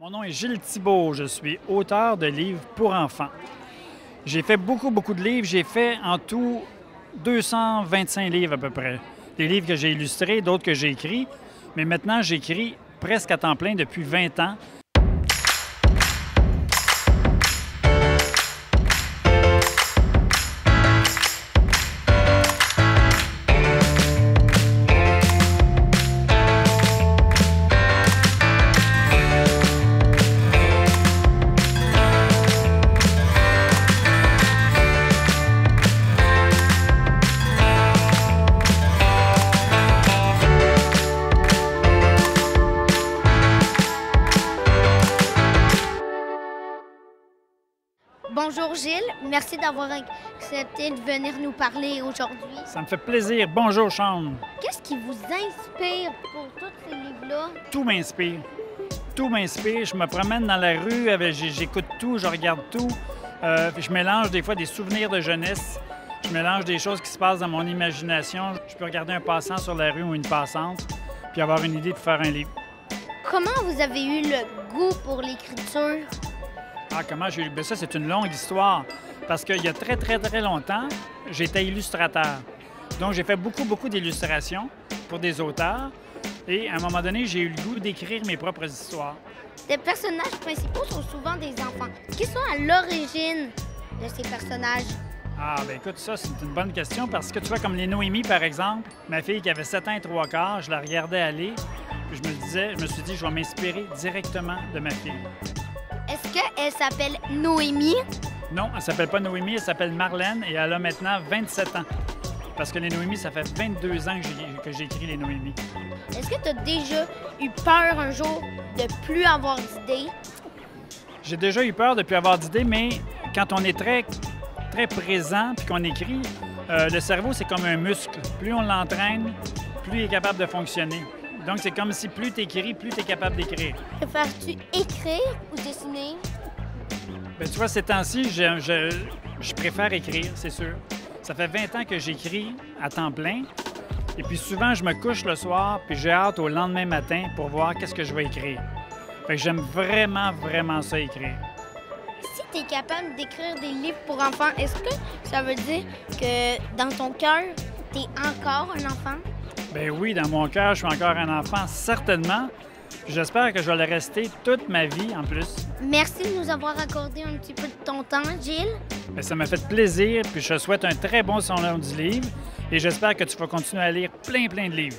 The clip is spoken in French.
Mon nom est Gilles Thibault, je suis auteur de livres pour enfants. J'ai fait beaucoup de livres. J'ai fait en tout 225 livres à peu près. Des livres que j'ai illustrés, d'autres que j'ai écrits. Mais maintenant, j'écris presque à temps plein depuis 20 ans. Bonjour Gilles, merci d'avoir accepté de venir nous parler aujourd'hui. Ça me fait plaisir. Bonjour, Sean. Qu'est-ce qui vous inspire pour tous ces livres-là? Tout m'inspire. Tout m'inspire. Je me promène dans la rue, j'écoute tout, je regarde tout. Je mélange des fois des souvenirs de jeunesse. Je mélange des choses qui se passent dans mon imagination. Je peux regarder un passant sur la rue ou une passante, puis avoir une idée de faire un livre. Comment vous avez eu le goût pour l'écriture? Ah, comment j'ai eu... Bien, ça, c'est une longue histoire. Parce qu'il y a très longtemps, j'étais illustrateur. Donc, j'ai fait beaucoup d'illustrations pour des auteurs. Et à un moment donné, j'ai eu le goût d'écrire mes propres histoires. Les personnages principaux sont souvent des enfants. Qui sont à l'origine de ces personnages? Ah, bien écoute, ça, c'est une bonne question parce que tu vois, comme les Noémie, par exemple, ma fille qui avait 7 ans et 3 quarts, je la regardais aller, puis je me suis dit, je vais m'inspirer directement de ma fille. Est-ce qu'elle s'appelle Noémie? Non, elle ne s'appelle pas Noémie, elle s'appelle Marlène et elle a maintenant 27 ans. Parce que les Noémie, ça fait 22 ans que j'écris les Noémie. Est-ce que tu as déjà eu peur un jour de plus avoir d'idées? J'ai déjà eu peur de plus avoir d'idées, mais quand on est très présent puis qu'on écrit, le cerveau, c'est comme un muscle. Plus on l'entraîne, plus il est capable de fonctionner. Donc, c'est comme si plus tu écris, plus tu es capable d'écrire. Préfères-tu écrire ou dessiner? Bien, tu vois, ces temps-ci, je préfère écrire, c'est sûr. Ça fait 20 ans que j'écris à temps plein. Et puis souvent, je me couche le soir, puis j'ai hâte au lendemain matin pour voir qu'est-ce que je vais écrire. Fait que j'aime vraiment ça écrire. Si tu es capable d'écrire des livres pour enfants, est-ce que ça veut dire que dans ton cœur, tu es encore un enfant? Bien oui, dans mon cœur, je suis encore un enfant, certainement. J'espère que je vais le rester toute ma vie en plus. Merci de nous avoir accordé un petit peu de ton temps, Gilles. Bien, ça m'a fait plaisir, puis je te souhaite un très bon salon du livre et j'espère que tu vas continuer à lire plein de livres.